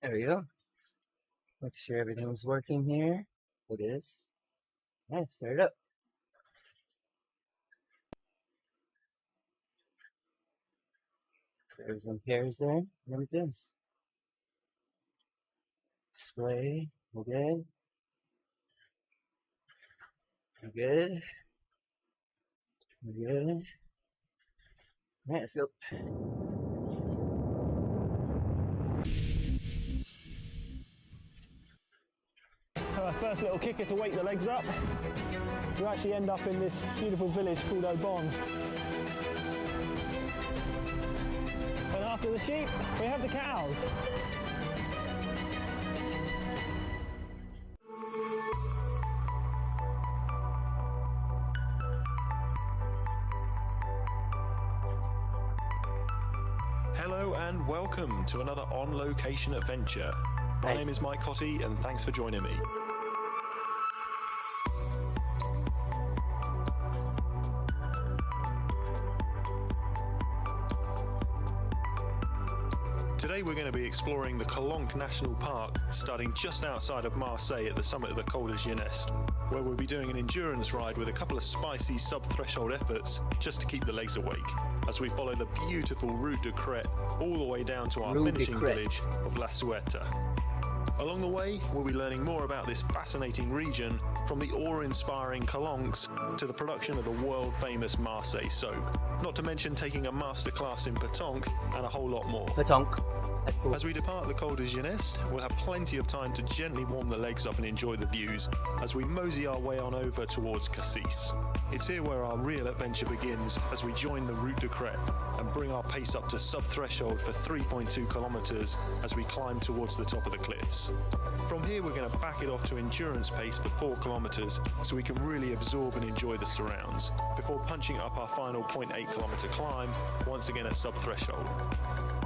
There we go. Make sure everything's working here. It is. Yeah, start it up. There's some pairs there. There it is. Display. We're good. We're good. We're good. Alright, let's go. Our first little kicker to wake the legs up. We actually end up in this beautiful village called Obon. And after the sheep, we have the cows. Hello and welcome to another on-location adventure. My name is Mike Cotty and thanks for joining me. Today we're going to be exploring the Calanque National Park, starting just outside of Marseille at the summit of the Col de Gineste, where we'll be doing an endurance ride with a couple of spicy sub-threshold efforts just to keep the legs awake, as we follow the beautiful Route de Cretes all the way down to our finishing village of La Suerte. Along the way, we'll be learning more about this fascinating region, from the awe-inspiring Calanques to the production of the world-famous Marseille soap, not to mention taking a masterclass in pétanque and a whole lot more. Pétanque. That's cool. As we depart the Col de Gineste, we'll have plenty of time to gently warm the legs up and enjoy the views as we mosey our way on over towards Cassis. It's here where our real adventure begins as we join the Route de Cretes and bring our pace up to sub-threshold for 3.2 kilometers as we climb towards the top of the cliffs. From here we're going to back it off to endurance pace for 4 kilometers so we can really absorb and enjoy the surrounds, before punching up our final 0.8 kilometer climb, once again at sub-threshold.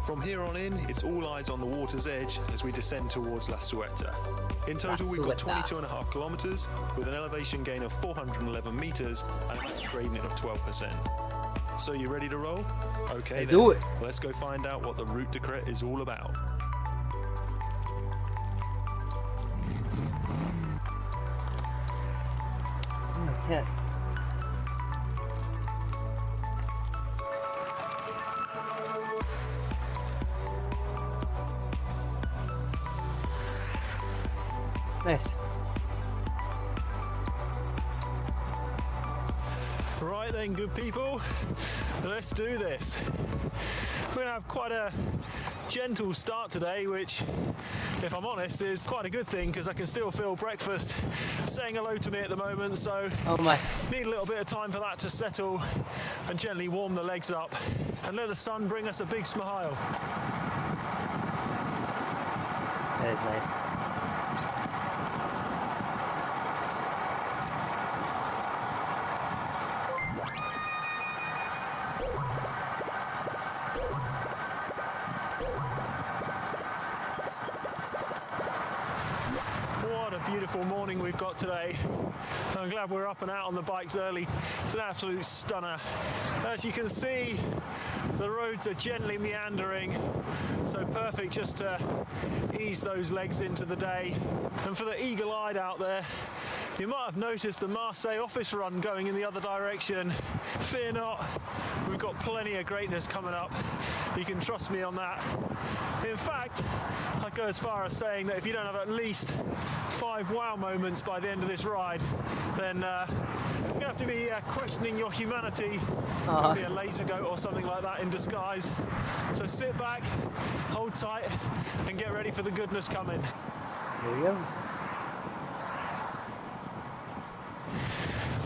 From here on in, it's all eyes on the water's edge as we descend towards La Suerte. In total, we've got 22.5 kilometers with an elevation gain of 411 meters and a max gradient of 12%. So you ready to roll? Okay, let's do it. Let's go find out what the Route de Cretes is all about. Okay. Nice. Right then, good people, let's do this. We're going to have quite a gentle start today, which, if I'm honest, is quite a good thing because I can still feel breakfast saying hello to me at the moment, so need a little bit of time for that to settle and gently warm the legs up and let the sun bring us a big smile. That is nice. Beautiful morning we've got today. I'm glad we're up and out on the bikes early. It's an absolute stunner. As you can see, the roads are gently meandering, so perfect just to ease those legs into the day. And for the eagle-eyed out there, you might have noticed the Marseille office run going in the other direction. Fear not, we've got plenty of greatness coming up. You can trust me on that. In fact, I'd go as far as saying that if you don't have at least 5 wow moments by the end of this ride, then you're going to have to be questioning your humanity. Maybe a laser goat or something like that in disguise. So sit back, hold tight, and get ready for the goodness coming. Here we go.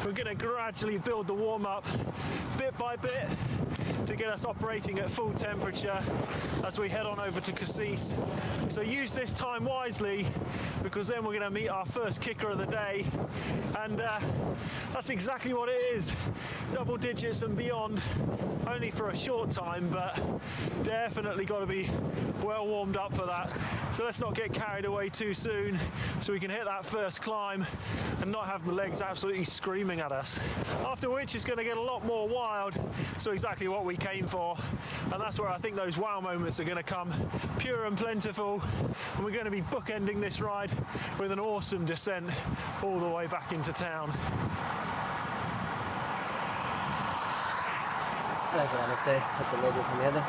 We're going to gradually build the warm-up bit by bit to get us operating at full temperature as we head on over to Cassis. So use this time wisely, because then we're going to meet our first kicker of the day, and that's exactly what it is. Double digits and beyond, only for a short time, but definitely got to be well warmed up for that. So let's not get carried away too soon so we can hit that first climb and not have the legs absolutely screaming at us. After which it's going to get a lot more wild, so exactly what we we came for, and that's where I think those wow moments are going to come, pure and plentiful, and we're going to be bookending this ride with an awesome descent all the way back into town. I like what I say, put the logos on the other.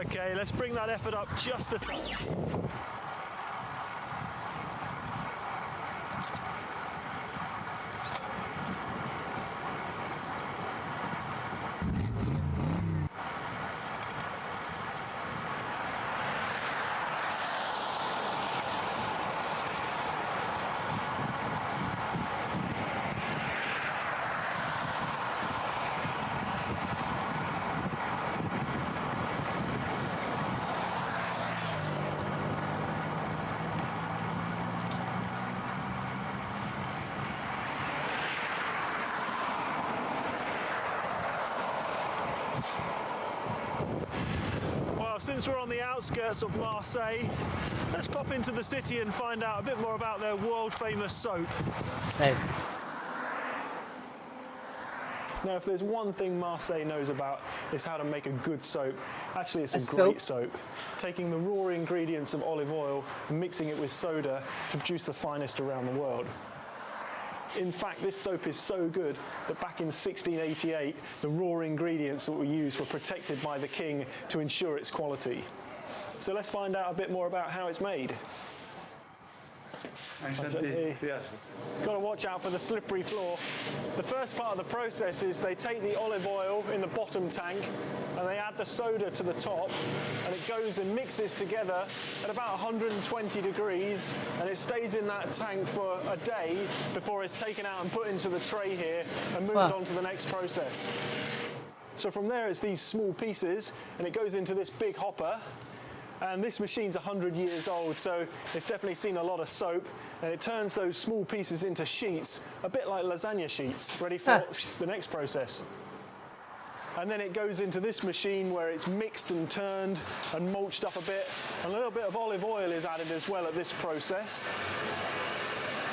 Okay, let's bring that effort up just a touch. Since we're on the outskirts of Marseille, let's pop into the city and find out a bit more about their world-famous soap. Nice. Now, if there's one thing Marseille knows about, it's how to make a good soap. Actually, it's a soap? great soap. Taking the raw ingredients of olive oil and mixing it with soda to produce the finest around the world. In fact, this soap is so good that back in 1688, the raw ingredients that were used were protected by the king to ensure its quality. So let's find out a bit more about how it's made. Got to watch out for the slippery floor. The first part of the process is they take the olive oil in the bottom tank and they add the soda to the top, and it goes and mixes together at about 120 degrees, and it stays in that tank for a day before it's taken out and put into the tray here and moves on to the next process. So from there it's these small pieces and it goes into this big hopper. And this machine's 100 years old, so it's definitely seen a lot of soap, and it turns those small pieces into sheets, a bit like lasagna sheets, ready for the next process. And then it goes into this machine where it's mixed and turned and mulched up a bit, and a little bit of olive oil is added as well at this process.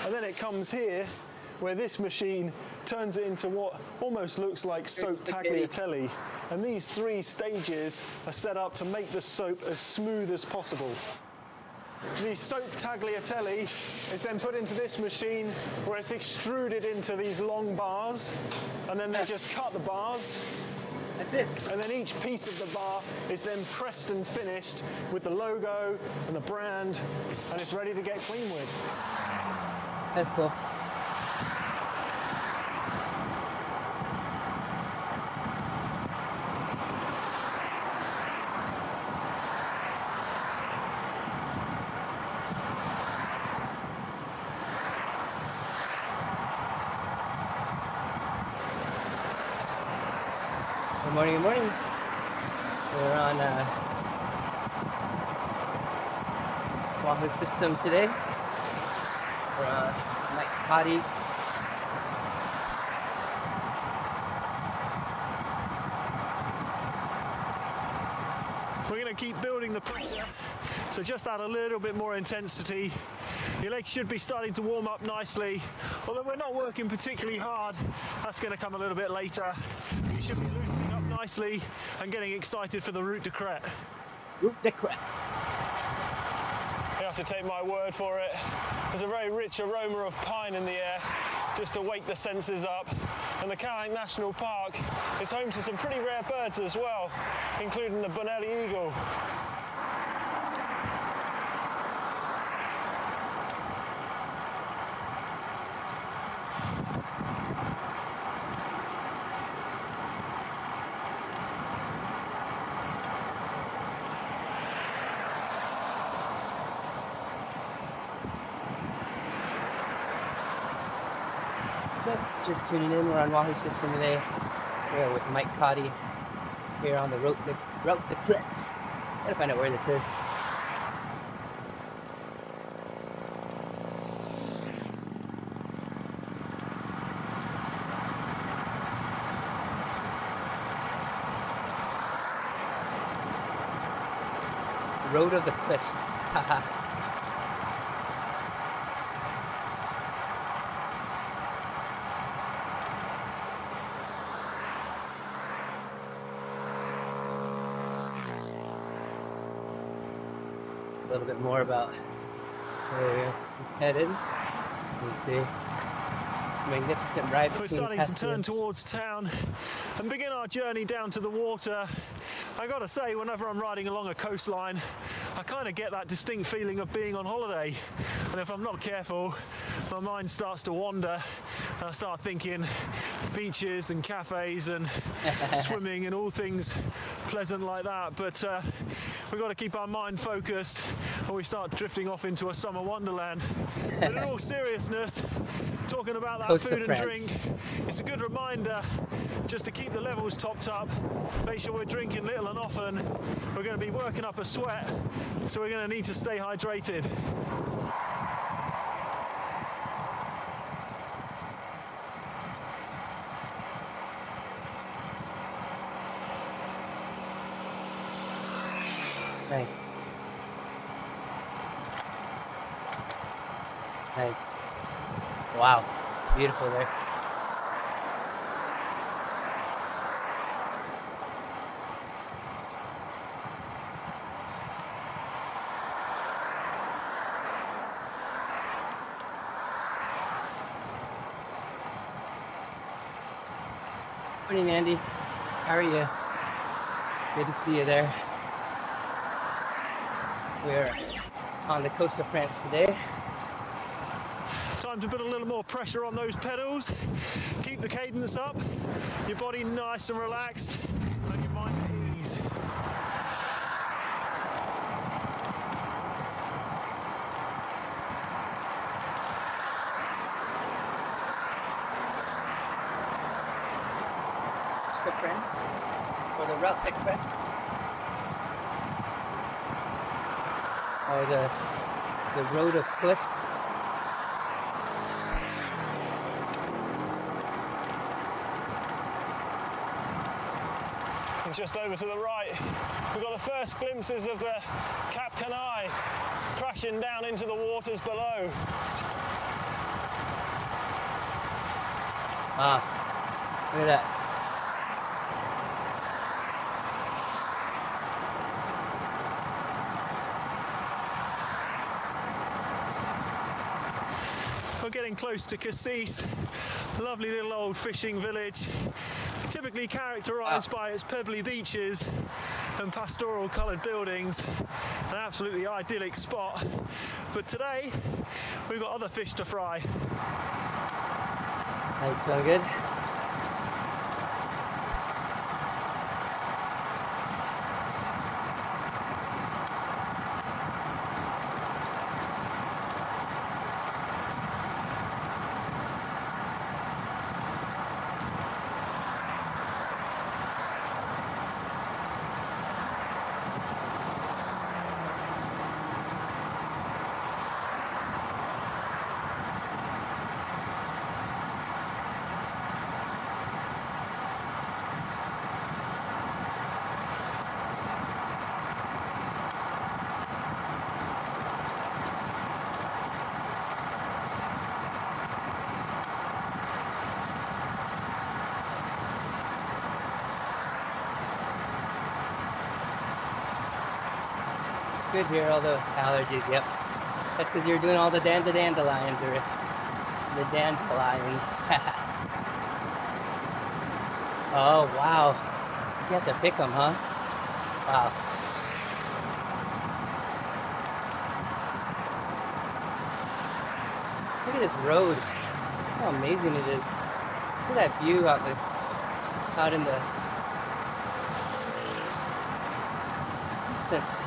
And then it comes here, where this machine turns it into what almost looks like soap tagliatelle. And these three stages are set up to make the soap as smooth as possible. The soap tagliatelle is then put into this machine where it's extruded into these long bars, and then they just cut the bars. That's it. And then each piece of the bar is then pressed and finished with the logo and the brand, and it's ready to get clean with. That's cool. Good morning, good morning. We're on Wahoo Systm today. We're on Cretes. We're going to keep building the pressure, so just add a little bit more intensity. Your legs should be starting to warm up nicely. Although we're not working particularly hard, that's going to come a little bit later. You should be loosening up nicely and getting excited for the Route de Cretes. Route de Cretes. You have to take my word for it. There's a very rich aroma of pine in the air, just to wake the senses up. And the Calanque National Park is home to some pretty rare birds as well, including the Bonelli eagle. What's up? Just tuning in. We're on Wahoo Systm today. We're with Mike Cotty here on the Route de Cretes. Gotta find out where this is. Road of the Cliffs. Haha. little bit more about where we're headed. You see, magnificent ride We're between starting to turn Cassius. towards town and begin our journey down to the water. I gotta say, whenever I'm riding along a coastline, I kind of get that distinct feeling of being on holiday. And if I'm not careful, my mind starts to wander and I start thinking beaches and cafes and swimming and all things pleasant like that. But we've got to keep our mind focused or we start drifting off into a summer wonderland. But in all seriousness, talking about that Coast of food and France. drink, it's a good reminder just to keep the levels topped up, make sure we're drinking little and often. We're going to be working up a sweat, so we're going to need to stay hydrated. Nice. Nice. Wow. Beautiful there. Morning, Andy. How are you? Good to see you there. We're on the coast of France today. Time to put a little more pressure on those pedals. Keep the cadence up, your body nice and relaxed, and your mind at ease. For friends, for the route that Cretes, or the road of cliffs. And just over to the right, we've got the first glimpses of the Cap Canaille crashing down into the waters below. Ah, look at that. We're getting close to Cassis, a lovely little old fishing village, typically characterised by its pebbly beaches and pastoral coloured buildings. An absolutely idyllic spot. But today, we've got other fish to fry. That smell good. Good here, all the allergies, yep. That's because you're doing all the dandelions, or the dandelions. Oh, wow. You have to pick them, huh? Wow. Look at this road. How amazing it is. Look at that view out in the distance.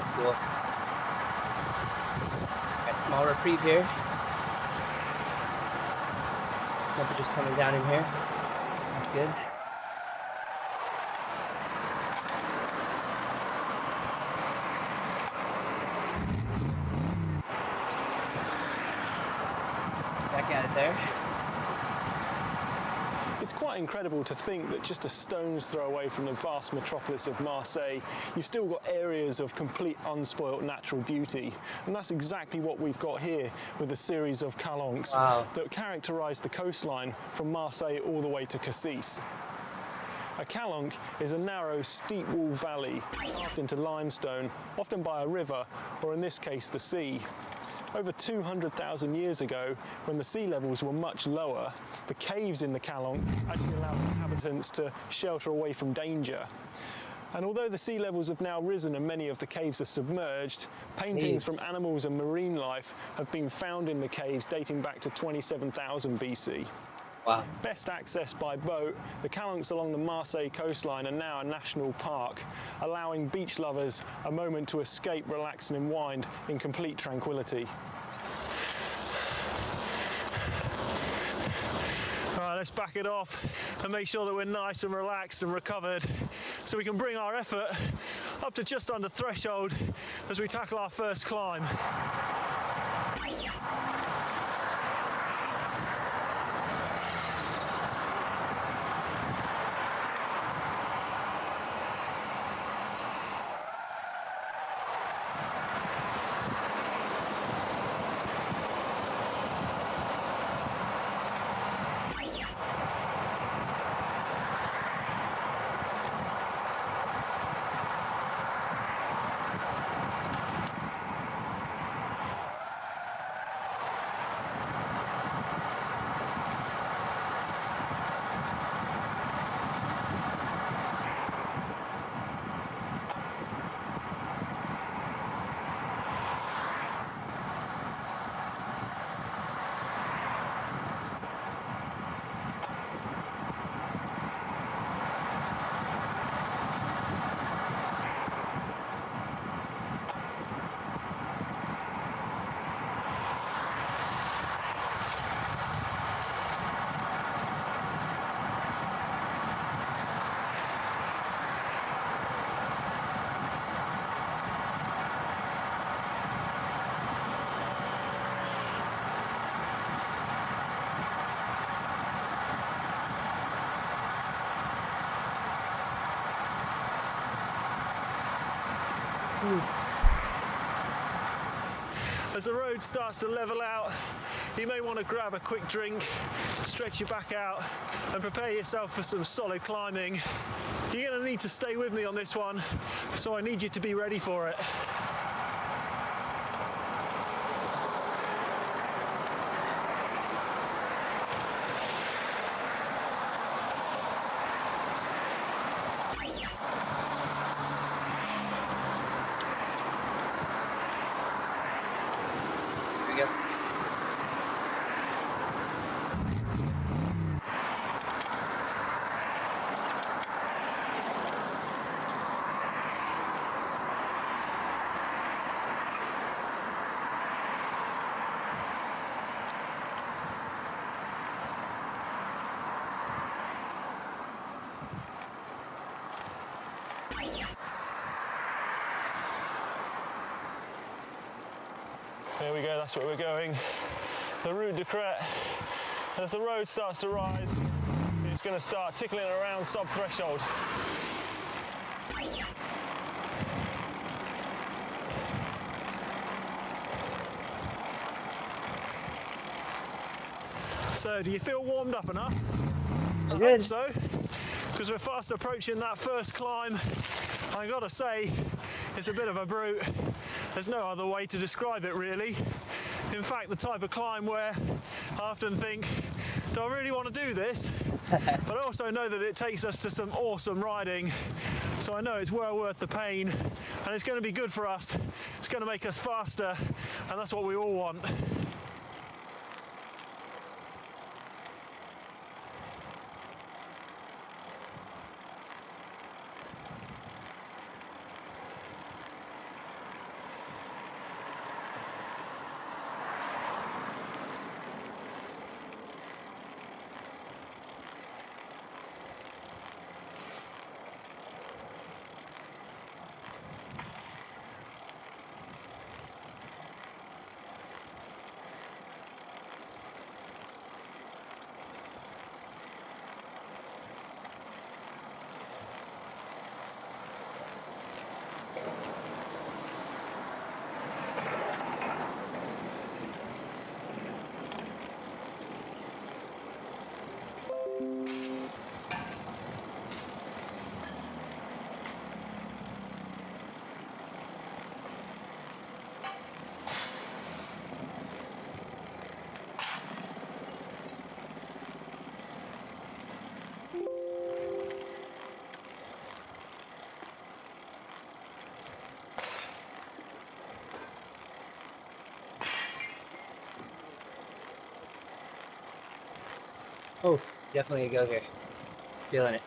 That's cool. Got small reprieve here. Temperature's coming down in here. That's good. Back at it there. It's quite incredible to think that just a stone's throw away from the vast metropolis of Marseille, you've still got areas of complete unspoilt natural beauty. And that's exactly what we've got here with a series of calanques that characterise the coastline from Marseille all the way to Cassis. A calanque is a narrow, steep wall valley carved into limestone, often by a river, or in this case, the sea. Over 200,000 years ago, when the sea levels were much lower, the caves in the calanque actually allowed inhabitants to shelter away from danger. And although the sea levels have now risen and many of the caves are submerged, paintings from animals and marine life have been found in the caves dating back to 27,000 BC. Wow. Best accessed by boat, the calanques along the Marseille coastline are now a national park, allowing beach lovers a moment to escape, relax and unwind in complete tranquility. All right, let's back it off and make sure that we're nice and relaxed and recovered so we can bring our effort up to just under threshold as we tackle our first climb. As the road starts to level out, you may want to grab a quick drink, stretch your back out and prepare yourself for some solid climbing. You're going to need to stay with me on this one, so I need you to be ready for it. There we go, that's where we're going. The route de Cretes. As the road starts to rise, you're just going to start tickling around sub-threshold. So, do you feel warmed up enough? I hope so, because we're fast approaching that first climb. I gotta say, it's a bit of a brute. There's no other way to describe it, really. In fact, the type of climb where I often think, do I really want to do this? But I also know that it takes us to some awesome riding, so I know it's well worth the pain, and it's going to be good for us. It's going to make us faster, and that's what we all want. Oh, definitely a go here. Feeling it.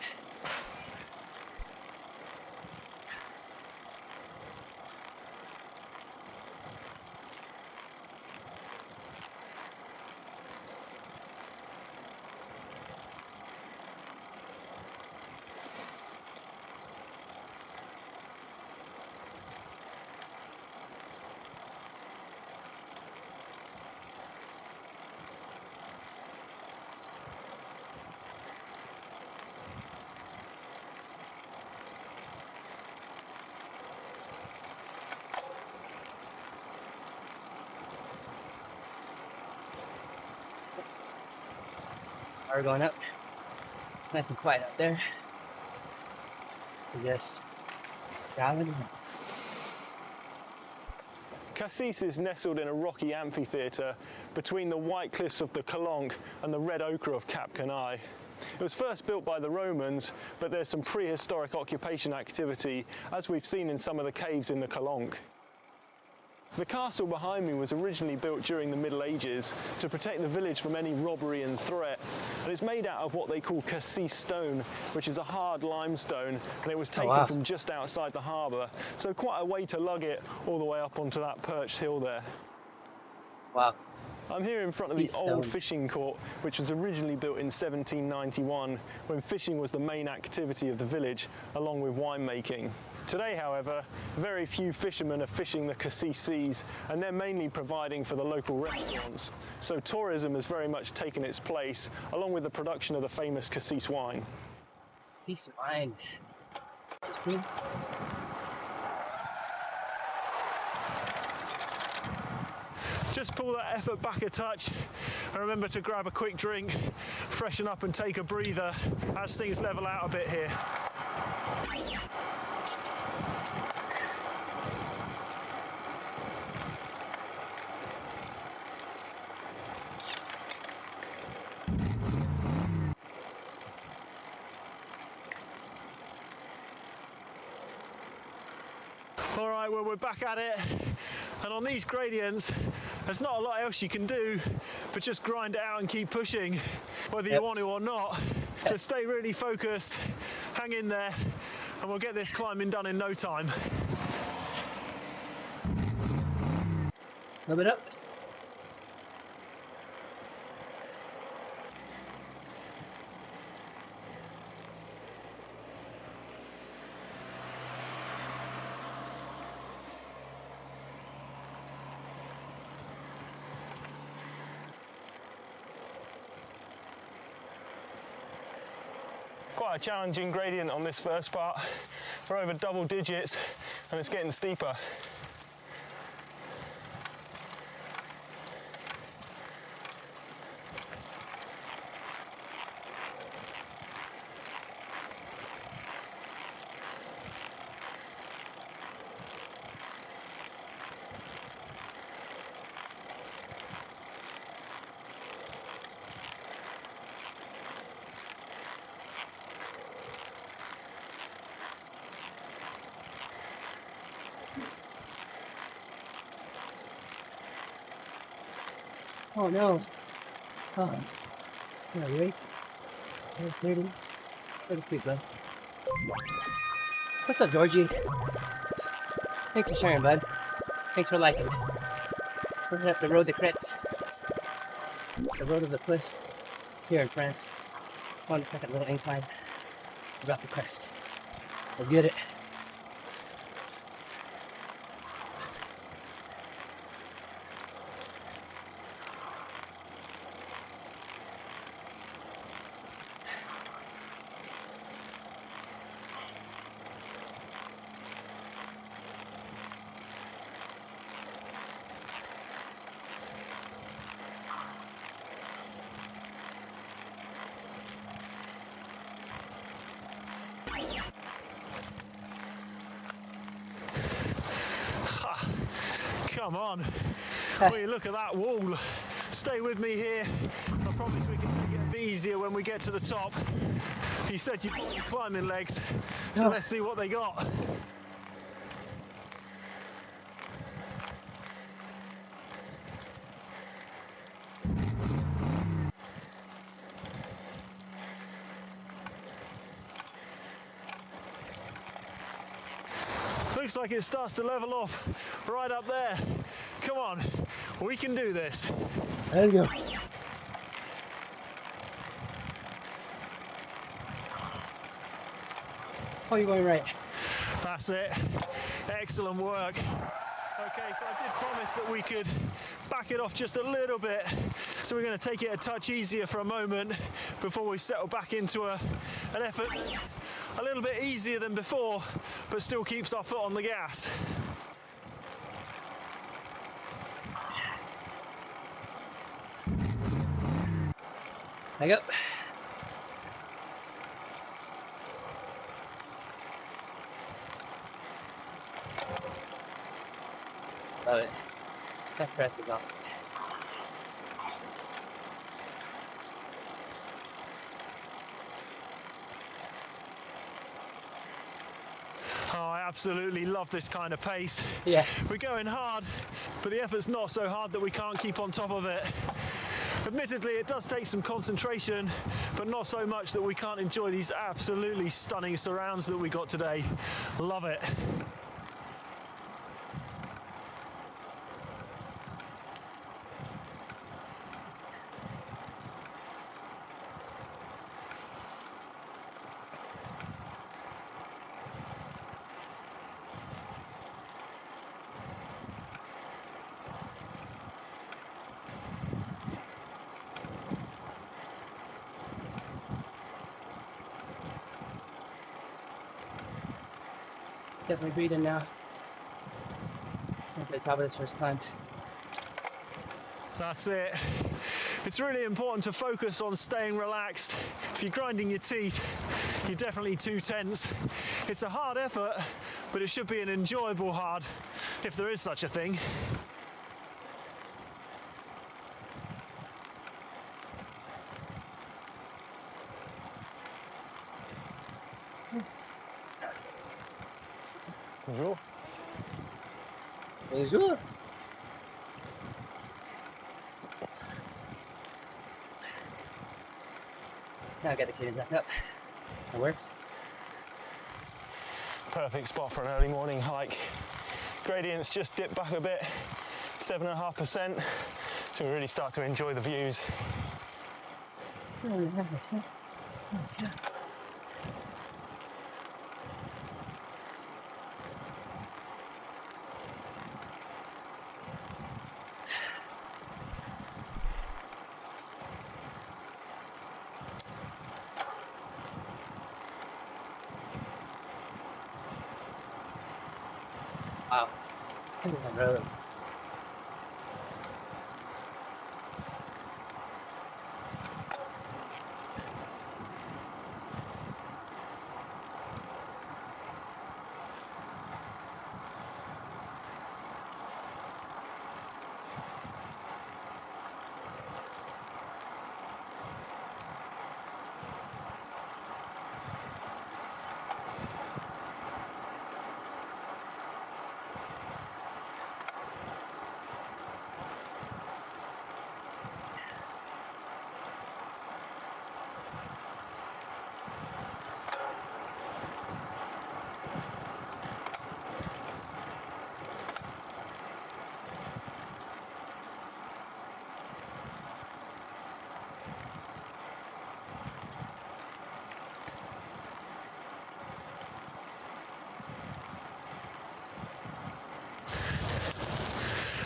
Power going up. Nice and quiet out there. So just dialing in. Cretes is nestled in a rocky amphitheatre between the white cliffs of the Calanque and the red ochre of Cap Canaille. It was first built by the Romans, but there's some prehistoric occupation activity, as we've seen in some of the caves in the Calanque. The castle behind me was originally built during the Middle Ages to protect the village from any robbery and threat, and it's made out of what they call Cretes stone, which is a hard limestone, and it was taken from just outside the harbour, so quite a way to lug it all the way up onto that perched hill there. Wow. I'm here in front of the old fishing court, which was originally built in 1791, when fishing was the main activity of the village, along with winemaking. Today, however, very few fishermen are fishing the Cretes seas, and they're mainly providing for the local restaurants. So tourism has very much taken its place, along with the production of the famous Cretes wine. Cretes wine. Interesting. Just pull that effort back a touch, and remember to grab a quick drink, freshen up and take a breather as things level out a bit here. All right, well, we're back at it, and on these gradients there's not a lot else you can do but just grind it out and keep pushing, whether you want to or not. So stay really focused, hang in there, and we'll get this climbing done in no time. A little bit up. Quite a challenging gradient on this first part. We're over double digits and it's getting steeper. Oh no. Oh. Yeah, really? It's waiting. Go to sleep, bud. What's up, Georgie? Thanks for sharing, bud. Thanks for liking. We're heading up the road to Cretes. The road of the cliffs here in France. On the second little incline. We're about to crest. Let's get it. Come on, will you look at that wall? Stay with me here. I promise we can take it a bit easier when we get to the top. You said you've got your climbing legs, so let's see what they got. looks like it starts to level off right up there. Come on, we can do this. Let's go. Oh, you're going right. That's it. Excellent work. Okay, so I did promise that we could back it off just a little bit. So we're going to take it a touch easier for a moment before we settle back into an effort a little bit easier than before, but still keeps our foot on the gas. There you go. Love it. That press is awesome. Oh, I absolutely love this kind of pace. Yeah. We're going hard, but the effort's not so hard that we can't keep on top of it. Admittedly, it does take some concentration, but not so much that we can't enjoy these absolutely stunning surrounds that we got today. Love it. Definitely breathing now. Into the top of this first climb. That's it. It's really important to focus on staying relaxed. If you're grinding your teeth, you're definitely too tense. It's a hard effort, but it should be an enjoyable hard, if there is such a thing. Bonjour. Bonjour. Now I got the cadence back up. That works. Perfect spot for an early morning hike. Gradients just dip back a bit, 7.5%, so we really start to enjoy the views. 7.5%. Oh, God. Wow. Look at that road.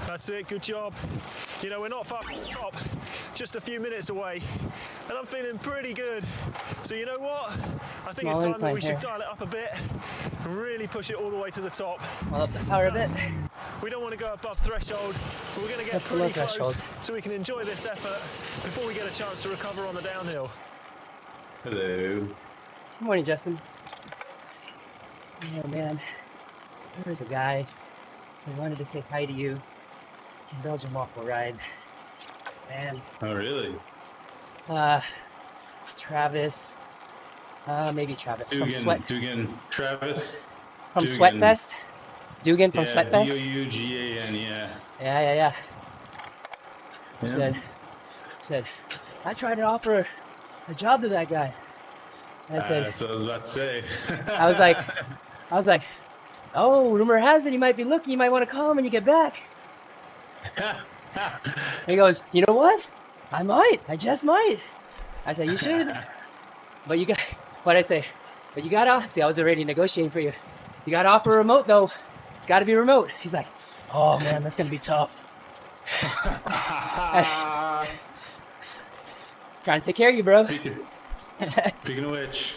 That's it, good job. You know, we're not far from the top, just a few minutes away, and I'm feeling pretty good. So you know what? I think it's time that we should dial it up a bit and really push it all the way to the top. I'll up the power a bit. We don't want to go above threshold, but we're going to get pretty close so we can enjoy this effort before we get a chance to recover on the downhill. Hello. Good morning, Justin. Oh man, there's a guy who wanted to say hi to you. Belgian waffle ride. Man. Oh, really? Travis. Maybe Travis from Dugan. Travis? From Dugan. Sweatfest? Dugan from Sweatfest? Dougan, yeah. Yeah. Yeah. Said, I tried to offer a job to that guy. I said, So I was about to say. I was like, Oh, rumor has it you might be looking. You might want to call him when you get back. And he goes, you know what? I might. I just might. I said, you should. But you got, what'd I say? But you gotta, see, I was already negotiating for you. You gotta offer a remote though. It's gotta be remote. He's like, oh man, that's gonna be tough. Trying to take care of you, bro. Speaking of which,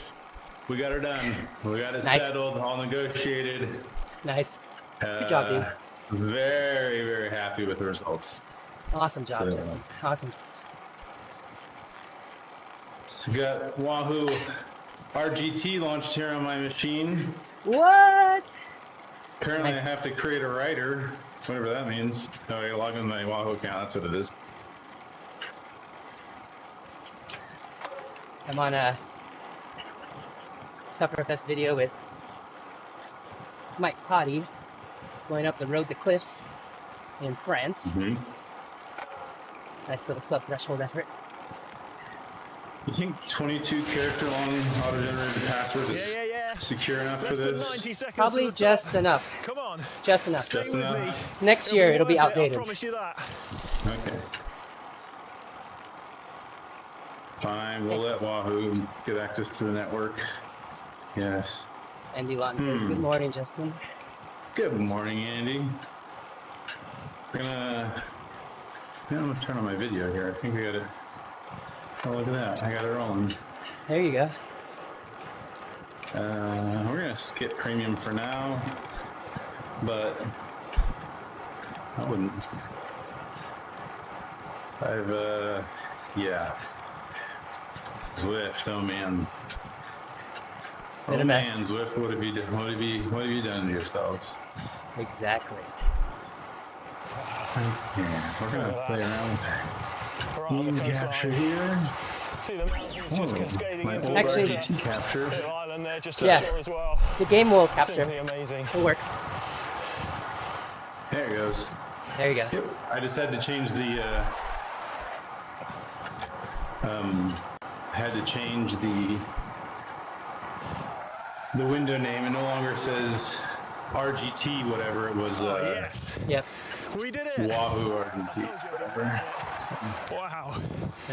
we got her done. We got it settled, all negotiated. Nice. Good job, dude. Very, very happy with the results. Awesome job, Justin. Awesome. We got Wahoo RGT launched here on my machine. What? Apparently, I have to create a writer, whatever that means. Oh, I gotta log in my Wahoo account. That's what it is. I'm on a Sufferfest video with Mike Potty going up the road to cliffs in France. Nice little sub-threshold effort. You think 22 character long auto-generated password is secure enough for this? Probably just enough. Come on. Just enough. Just enough? Next year it'll be outdated. I promise you that. Okay. Fine, we'll let Wahoo get access to the network. Yes. Andy Lawton says, good morning, Justin. Good morning, Andy. I'm gonna turn on my video here. I think I got it. Oh, look at that. I got it rolling. There you go. We're gonna skip premium for now, but I wouldn't. Yeah. Zwift, oh man. It's been a mess. Man, Zwift, what have you done to yourselves? Exactly. Yeah, we're gonna play around with team capture here. See the mountains just cascading into Actually, capture. the island there just yeah, ashore as well. the game will capture. Simply amazing. It works. There it goes. There you go. Yep. I just had to change the the window name. It no longer says RGT whatever. It was Yes. Yep. We did it. Wahoo RGT whatever. Wow.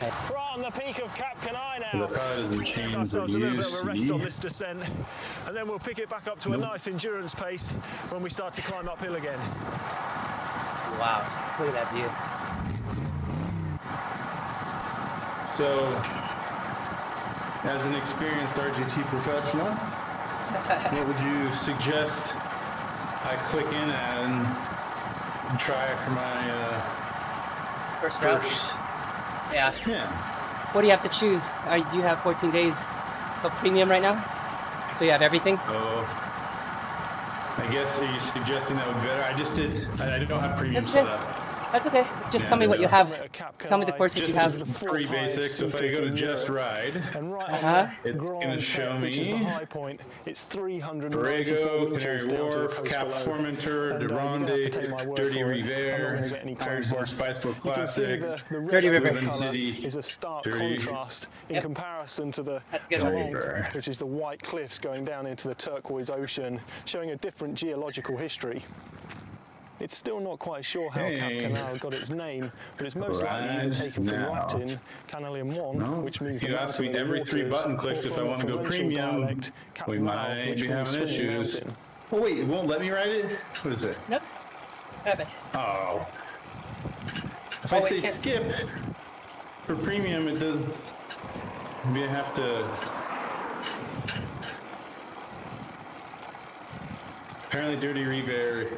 Nice. We're on the peak of Cap Canai So now. that probably doesn't change the Ourselves a little bit of a rest on UC. this descent, and then we'll pick it back up to a nice endurance pace when we start to climb uphill again. Wow. Look at that view. So, as an experienced RGT professional, what would you suggest I click in at and try for my First route. Yeah. Yeah. What do you have to choose? Do you have 14 days of premium right now? So you have everything? Oh. I guess, are you suggesting that would be better? I don't have premium That's set okay. up. That's okay. Just Yeah, tell me what you have. Cap Tell me the Canai, courses you Just have. the free basics. So if I go to Just Ride, And right it's going to show which is the me high point. It's 394 Borrego, meters Canary down to the Wharf, coast Cap below. Formentor, And, De you're gonna have to take my Ronde, word Dirty for it. I'm not Riviere, gonna get any Iron closer. Horse Bicycle You can see Classic, the Dirty River. colour City, is a stark Dirty- contrast in Yep. comparison to the That's good. Dirty Calanque, River. which is the white cliffs going down into the turquoise ocean, showing a different geological history. It's still not quite sure how Cap Hey. Canal got its name, but it's most likely Right even taken from now. Latin, Canalium 1, No, which means if you the ask me mountain of every the 3 waters, button clicks or if I from want to go provincial premium, dialect, Cap we Canal, might which be means having swimming issues. mountain. Oh wait, it won't let me write it? What is it? Nope. Have it. Oh. If Oh, I it say can't- skip for premium, it does. Maybe I have to. Apparently, Dirty Riviere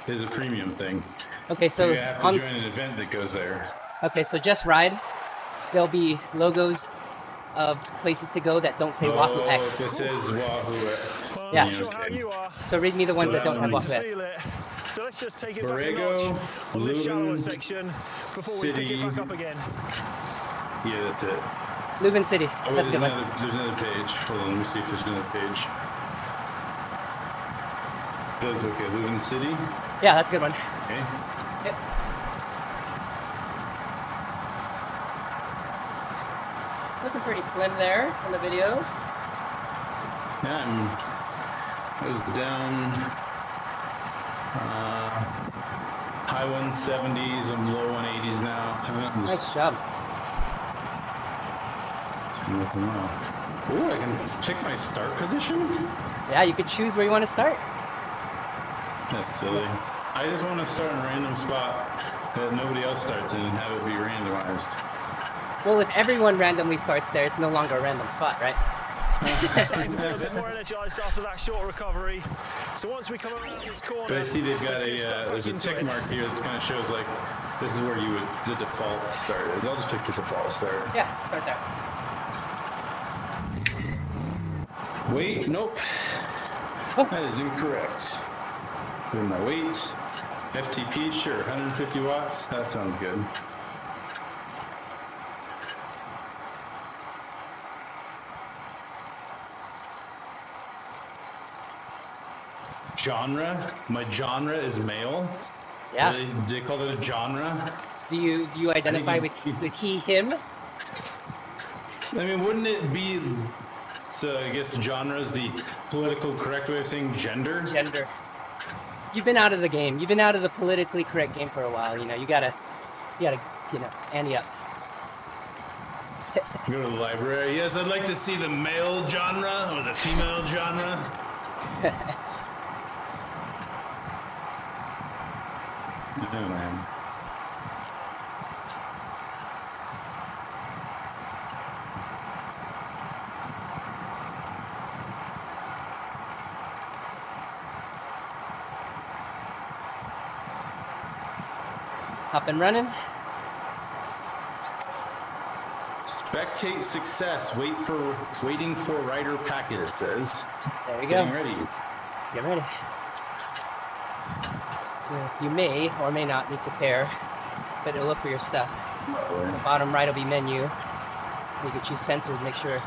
is a premium thing. Okay, so Maybe I have to on. join an event that goes there. Okay, so just ride. There'll be logos of places to go that don't say Wahoo Oh, X. this is Wahoo. Well, Yeah. I'm not sure how you are. So read me the ones So that don't have that's Wahoo X. Feel it. So let's just take it Borrego, back a notch on this shallower Leuven, section before we pick City. it back up again. Yeah, that's it. Leuven City. Oh, wait, That's a good one. there's another page. Hold on, let me see if there's another page. That's okay. Leuven City. Yeah, that's a good one. Okay. Yep. Looking pretty slim there in the video. Yeah, I was down High 170s and low 180s now. Nice job. It's been working well. Ooh, I can pick my start position? Yeah, you could choose where you want to start. That's silly. I just want to start in a random spot that nobody else starts in and have it be randomized. Well, if everyone randomly starts there, it's no longer a random spot, right? Starting to feel a bit more energized after that short recovery. So once we come around this corner, but I see they've got there's a tick mark here that kind of shows like this is where the default start is. I'll just pick the default start. Yeah, right there. Wait, nope. Oh. That is incorrect. Put in my weight. FTP, sure, 150 watts. That sounds good. Genre? My genre is male? Yeah. Do they call it a genre? Do you identify with he, him? I mean, wouldn't it be... So I guess genre is the political correct way of saying gender? Gender. You've been out of the game. You've been out of the politically correct game for a while. You know, you gotta, ante up. Go to the library. Yes, I'd like to see the male genre or the female genre. Oh, man. Up and running. Spectate success. Waiting for rider packet, it says. There we go. Getting ready. Let's get ready. You may or may not need to pair, but it'll look for your stuff. The bottom right will be menu. You can choose sensors, make sure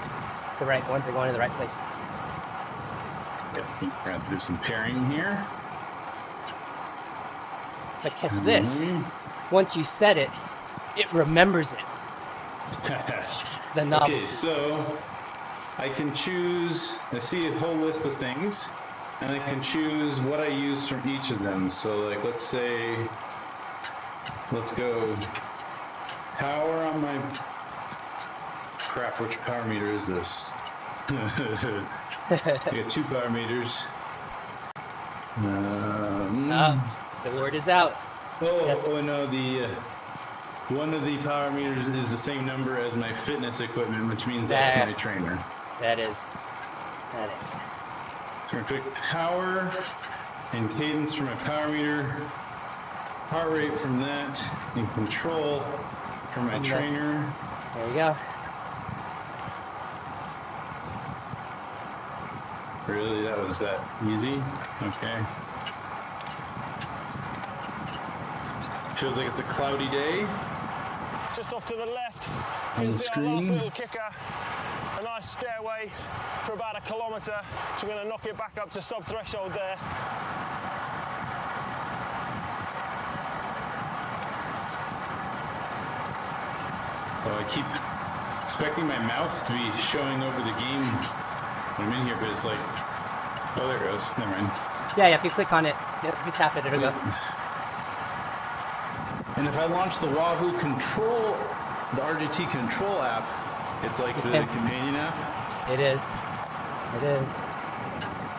the right ones are going to the right places. Yep, we're going to do some pairing here. But catch this. Once you set it, it remembers it. The knob. Okay, so I can choose, I see a whole list of things, and I can choose what I use from each of them. So like, let's say, let's go power on my, crap, which power meter is this? I got 2 power meters. The word is out. Oh no, one of the power meters is the same number as my fitness equipment, which means that's my trainer. That is. So we're going to click power and cadence from my power meter, heart rate from that, and control from my trainer. There we go. Really, that was that easy? Okay. Feels like it's a cloudy day. Just off to the left, On you the can see our screen. last little kicker. A nice stairway for about 1 kilometre. So we're going to knock it back up to sub-threshold there. Oh, I keep expecting my mouse to be showing over the game when I'm in here, but it's like, oh, there it goes. Never mind. Yeah, if you click on it, if you tap it, it'll go. And if I launch the Wahoo control, the RGT control app, it's like the companion app? It is. It is.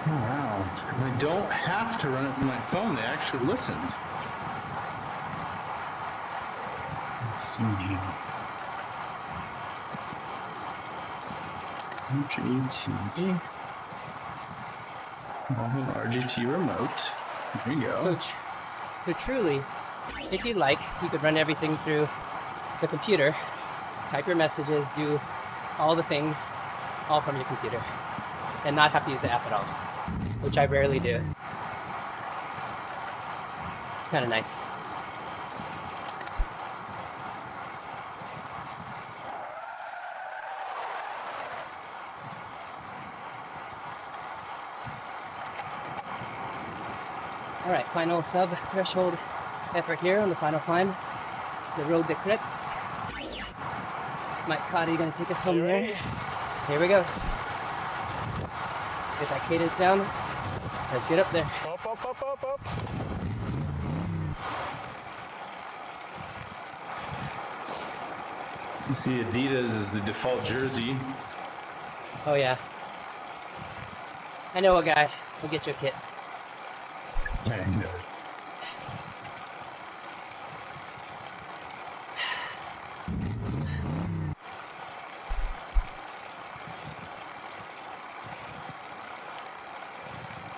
Oh, wow. And I don't have to run it from my phone. They actually listened. Let's see here. RGT. Wahoo RGT remote. There you go. So truly, if you'd like, you could run everything through the computer, type your messages, do all the things, all from your computer, and not have to use the app at all, which I rarely do. It's kind of nice. All right, final sub-threshold effort here on the final climb. The road to Cretes. Mike Cotty gonna take us home there. Here we go. Get that cadence down. Let's get up there. Up, up, up, up, up. You see Adidas is the default jersey. Oh yeah. I know a guy. We'll get you a kit. I know.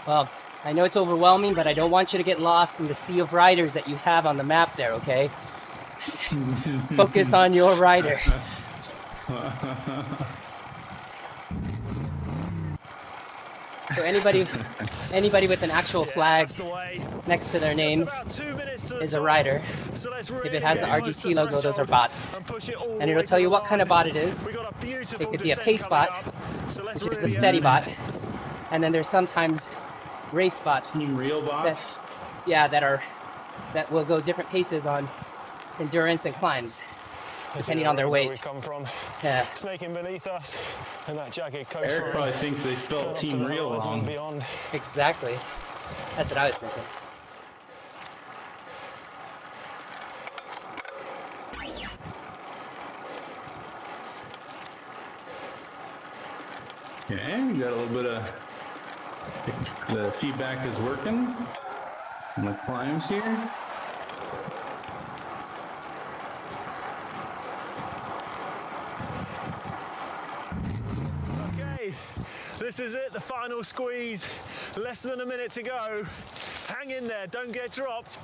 Well, I know it's overwhelming, but I don't want you to get lost in the sea of riders that you have on the map there, okay? Focus on your rider. So anybody with an actual flag next to their name is a rider. If it has the RGT logo, those are bots. And it'll tell you what kind of bot it is. It could be a pace bot, which is a steady bot. And then there's sometimes race bots. Team real bots? That will go different paces on endurance and climbs, depending on their weight. We come from. Yeah. Snaking beneath us, and that jagged coastline. Eric probably thinks they spelled Team Real wrong. Beyond. Exactly. That's what I was thinking. Okay, we got a little bit of the feedback is working on the climbs here. Okay, this is it, the final squeeze. Less than a minute to go. Hang in there, don't get dropped.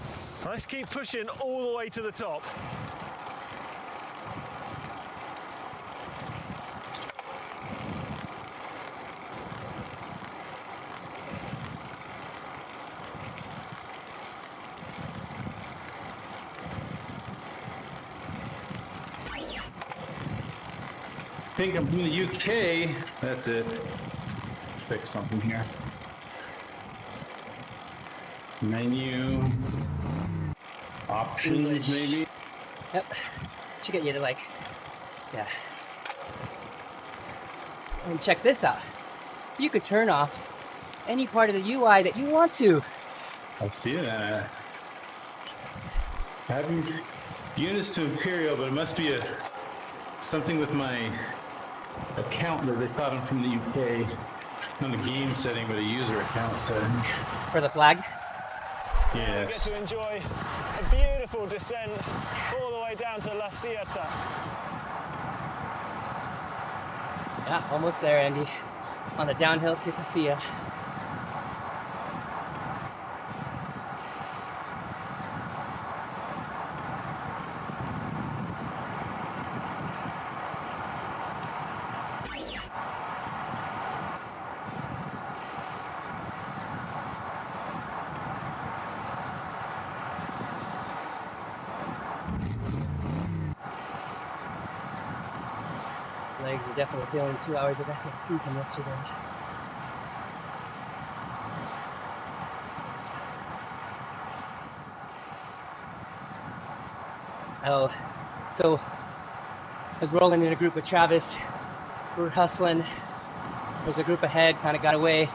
Let's keep pushing all the way to the top. I think I'm from the UK. That's it. Fix something here. Menu. Options, English. maybe. Yep. Should get you to yeah. And check this out. You could turn off any part of the UI that you want to. I see that. Having units to Imperial, but it must be something with my account that they thought I'm from the UK. Not a game setting, but a user account setting. For the flag? Yes. We get to enjoy a beautiful descent all the way down to La Cierta. Yeah, almost there, Andy. On the downhill to Casilla. Legs are definitely feeling 2 hours of SST from yesterday. Oh, so I was rolling in a group with Travis. We were hustling. There's a group ahead, kind of got away.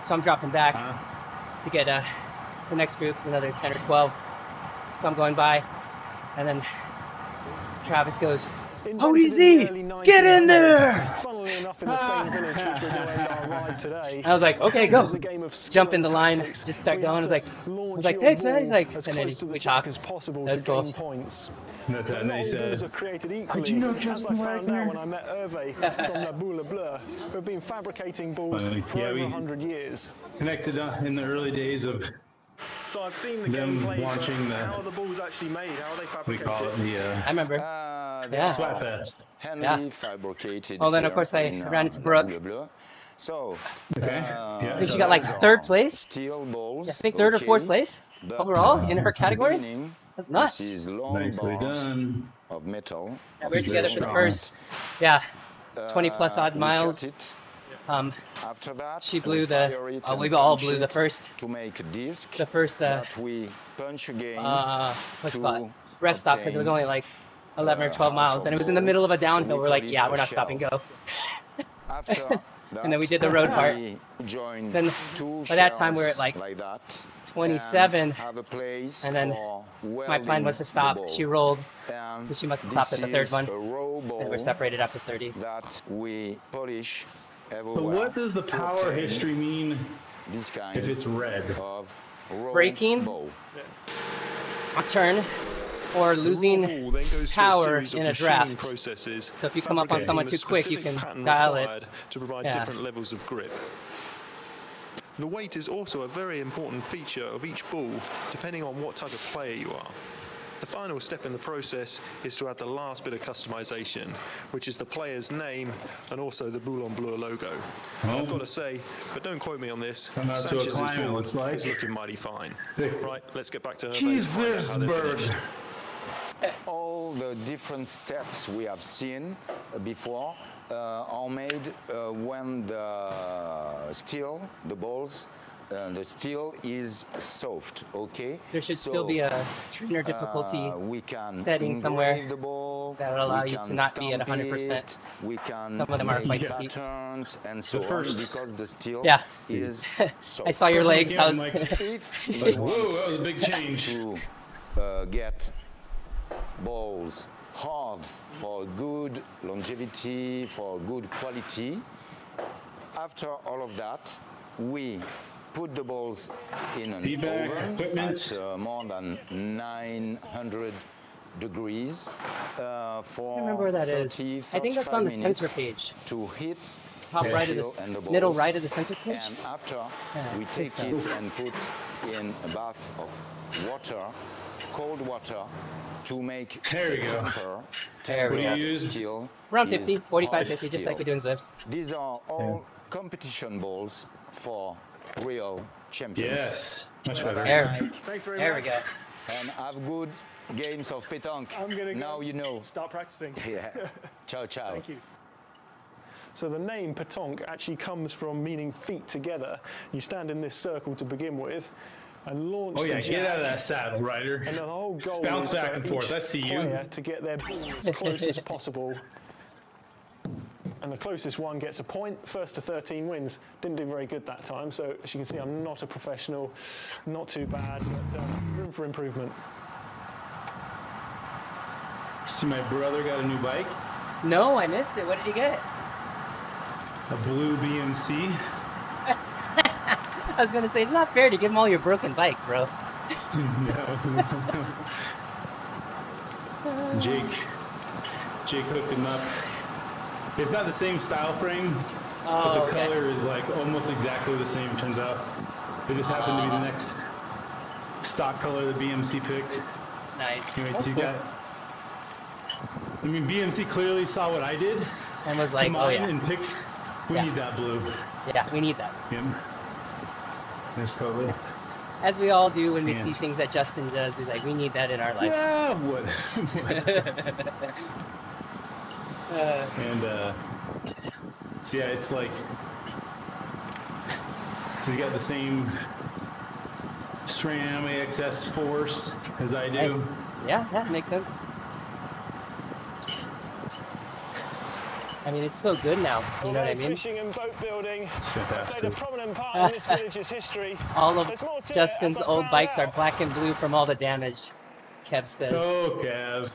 So I'm dropping back to get the next group's another 10 or 12. So I'm going by, and then Travis goes, "Oh, easy! Get in there!" Funnily enough, in the same village which we're going to end our ride today. I was like, "Okay, go." It's a game of skill Jump in and the line, tactics. just start We going. I have was to like, launch "Thanks, your man." He's like, ball as and then close to the we track talked. as possible That was to cool. gain points. And then Not they all said, balls are created equally. you know As Justin I found Wagner? out when I met Hervé from La Boule Bleue, who've been fabricating balls Funny. for Yeah, over we- 100 years. connected in the early days of, So I've seen the them gameplay, launching but the- how are the balls actually made? How are they we fabricated? call it the I remember. Yeah. Splatfest. Handily fabricated. Oh, then of here course I in, ran into La Brooke. Boule Bleue. So, Okay. I Yeah. think she got like third place. steel balls. I think third or fourth okay, place but, overall in her at the category. beginning, That's nuts. This is long Nicely bars done. of metal. Yeah, we were together for the strong. first, 20 plus odd We miles. cut it. After that, She blew we the. fire it We and all punch blew the it first. to make a disc The first. that we punch again. What's it to called? Rest stop, because it was only like 11 or 12 miles, and it was in the middle of a downhill. We're like, yeah, we're not stopping. Go. After that, And then we did the road part. we joined Then two by that time we were shells at like that, 27, and have a place and then for my plan was to welding stop. the ball. She rolled, And so she must have stopped at the this third is one. a row And ball we're separated after 30. that we polish But everywhere. what does the to power obtain history mean this kind if it's red? of row Braking? ball. A turn or The losing raw ball then goes through power series of in a machining draft. processes, So if you come up on fabricating someone the too quick, you specific can pattern dial it. required to provide Yeah. different levels of grip. The weight is also a very important feature of each ball, depending on what type of player you are. The final step in the process is to add the last bit of customization, which is the player's name and also the Boulogne Bleu logo. Oh. I've got to say, but don't quote me on this, Come out to a Sanchez's climb, it board looks like. is looking mighty fine. Right, let's get back to her base and find out how they're Cheesersburg. finished. All the different steps we have seen before are made when the steel, the balls, the steel is soft, okay? There should So, still be a trainer difficulty we can setting somewhere engrave the ball, that will allow we you can to not be at stamp 100%. it, we can Some of them are make quite steep. patterns and so first- on because the steel Yeah. is soft. I saw your legs. I was Like, If you like, want whoa, that was a big change. to get balls hard for good longevity, for good quality. After all of that, we put the balls in an Feedback, oven equipment. at more than 900 degrees for I remember where that is. 30, I think that's on the 35 sensor minutes page. to hit Top right of steel and the the middle balls. right of the sensor page. And after Yeah, we I take think it so. and put in a bath of water, cold water, to make There we go. temper There we What do go. you use? steel Around is 50, 45, hard 50, just like we steel. do in Zwift. These are all competition balls for real champions. Yes, much better. There, Thanks very there we much. go. And have good games of pétanque. I'm gonna Now go you know. start practicing. Yeah. Ciao, ciao. Thank you. So the name pétanque actually comes from meaning feet together. You stand in this circle to begin with and launch Oh yeah, the get jack. out of that saddle, Ryder. And the whole goal Bounce is back for and forth. each I see you. player to get their ball as close as possible. And the closest one gets a point. First to 13 wins. Didn't do very good that time. So as you can see, I'm not a professional. Not too bad, but room for improvement. See, my brother got a new bike, No, I missed it. What did you get? a blue BMC. I was gonna say it's not fair to give them all your broken bikes, bro. Jake hooked him up. It's not the same style frame, but Oh, the okay. color is like almost exactly the same, turns out. It just happened to be the next stock color the BMC picked. Nice. Anyways, That's he's cool. got. I mean, BMC clearly saw what I did And was to like, oh mine yeah, and picked. We Yeah. need that blue. yeah, we need that. Yep. Yes, totally. As we all do when we Yeah. see things that Justin does, we're like, we need that in our life. Yeah, what? And so yeah, it's like, so you got the same SRAM AXS force as I do. Nice. Yeah, that makes sense. I mean, it's so good now. You know what I mean? Fishing and boat building It's played a fantastic. prominent part in this village's history. All of There's more to it, Justin's as I old found bikes are out. black and blue from all the damage, Kev says. Oh, Cav.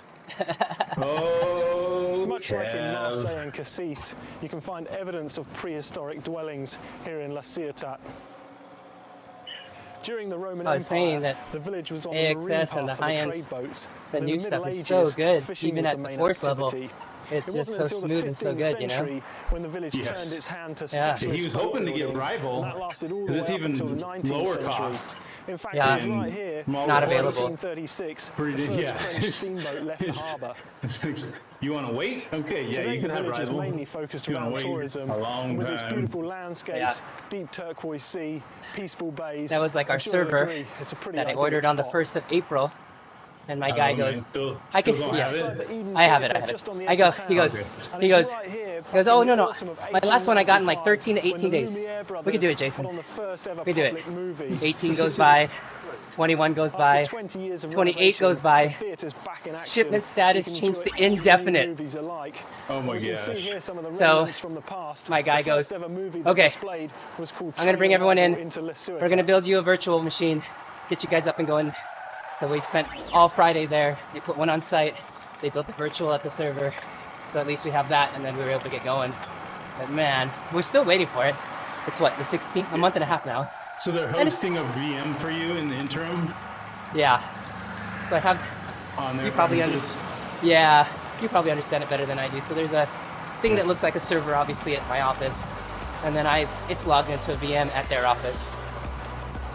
Oh, Much like in Marseille Cav. and Cassis, you can find evidence of prehistoric dwellings here in La Ciotat. During the Roman I was Empire, saying that the village was on AXS the marine and path the for high-ends, trade boats. the And in new the stuff Middle is so Ages, good, fishing even was at the the main force level. activity. It's It just so wasn't until smooth the and so 15th good, you know? century when the village Yes. turned its hand to Yeah. specialist He was boat hoping to get building, rival, and that lasted all the 'cause way it's up even until the 19th lower century. cost. In fact, Yeah. it was right here, Not in available. 1836, Pretty- the first yeah. French steamboat left the harbour. You want to wait? Okay, yeah, Today, you can the have village is rival. mainly focused You wanna around wait tourism, a long and with its time. beautiful landscapes, Yeah. deep turquoise sea, peaceful bays. That was like I'm our sure you'll server agree, it's a pretty that I idyllic ordered on the spot. 1st of April. And my I guy don't know, man. goes, Still I can, don't yeah. have It's it. like the Eden I have it, Theatre I have it. just on the I edge go, of he goes, town. Okay. And he it's goes, right here, he goes, back oh, in no, the no. autumn of My last one I got in like 13 to 18 when the days. Lumiere We can do it, brothers Jason. put on the first ever We do it. public movie. 18 goes by. 21 goes After by. 20 years of 28 goes by. the theatre's back in action, Shipment status so you can changed enjoy to any indefinite. movies alike. Oh my You can see gosh. here some of the So, remnants from the past. my guy The first goes, ever movie that okay, displayed was called I'm gonna bring Train everyone in. Arrival into La Ciotat. We're gonna build you a virtual machine, get you guys up and going. So we spent all Friday there. They put one on site. They built the virtual at the server. So at least we have that, and then we were able to get going. But man, we're still waiting for it. It's what, the 16th? A month and a half now. So they're hosting a VM for you in the interim Yeah. So I have, on their you probably premises? yeah, you probably understand it better than I do. So there's a thing that looks like a server, obviously, at my office. And then it's logged into a VM at their office.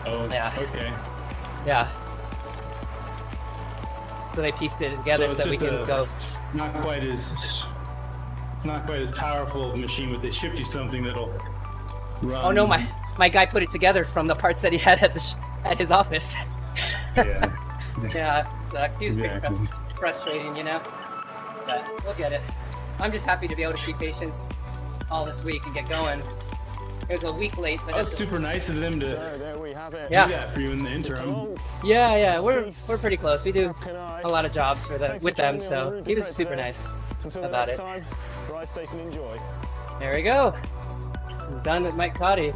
Oh, Yeah. okay. Yeah. So they pieced it together So so, it's we just can a- go. It's not quite as powerful of a machine, but they shipped you something that'll run. Oh no, my guy put it together from the parts that he had at his office. Yeah. Yeah, it sucks. He's Exactly. frustrating, you know? But we'll get it. I'm just happy to be able to see patients all this week and get going. It was a week late, but That was that's super nice of them to So there we have it. Yeah. do that for you in the interim. yeah, we're pretty close. We do Can I- a lot of jobs for Thanks for with them, joining me on the so Route he to was Cretes super today. nice Until the about next it. time, ride safe and enjoy. There we go. I'm done with Mike Cotty.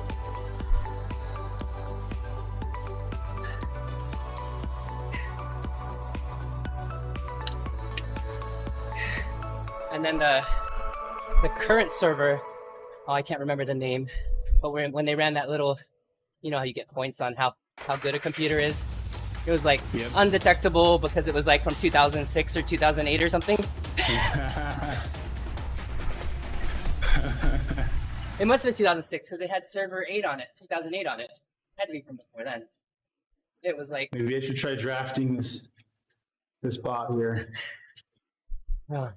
And then the current server, oh, I can't remember the name, but when they ran that little, you know how you get points on how good a computer is? It was like Yep. undetectable because it was like from 2006 or 2008 or something. It must have been 2006 because they had server 8 on it, 2008 on it. Had to be from before then. It was like, Maybe I should try drafting this bot here. oh,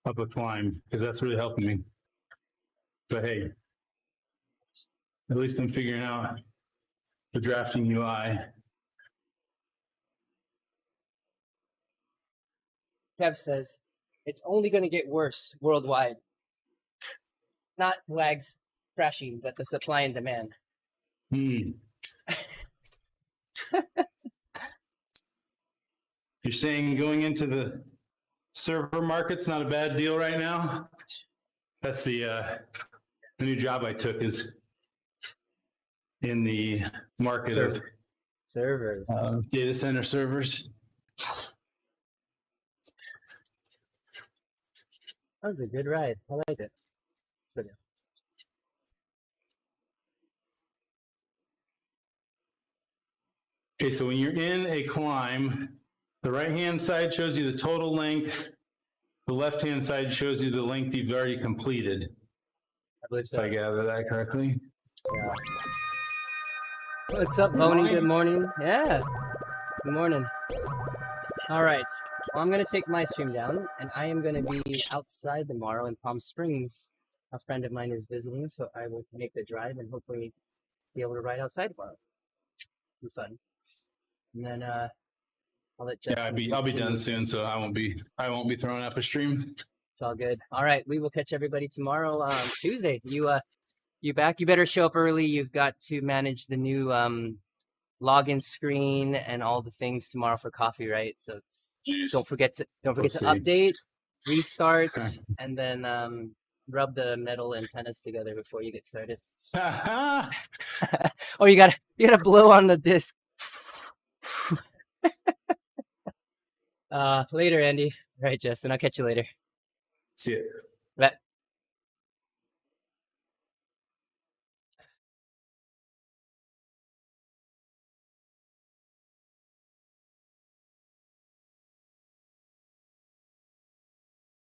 Up a climb, because that's really helping me. But hey, at least I'm figuring out the drafting UI. Kev says, it's only going to get worse worldwide. Not lags crashing, but the supply and demand. You're saying going into the server market's not a bad deal right now? That's the new job I took is in the market of Servers. data center servers. That was a good ride. I liked it. So good. Okay, so when you're in a climb, the right-hand side shows you the total length. The left-hand side shows you the length you've already completed. I believe If so. I gather that correctly. Yeah. What's up, Boney? Good morning. Yeah. Good morning. All right. Well, I'm going to take my stream down, and I am going to be outside tomorrow in Palm Springs. A friend of mine is visiting, so I will make the drive and hopefully be able to ride outside tomorrow. Be fun. And then I'll let Justin. Yeah, I'll be done continue. soon, so I won't be throwing up a stream. It's all good. All right, we will catch everybody tomorrow, Tuesday. You back? You better show up early. You've got to manage the new login screen and all the things tomorrow for coffee, right? So don't forget to Oopsie. update, restart, and then rub the metal antennas together before you get started. Or you gotta blow on the disc. Later, Andy. All right, Justin. I'll catch you later. See it. Bet.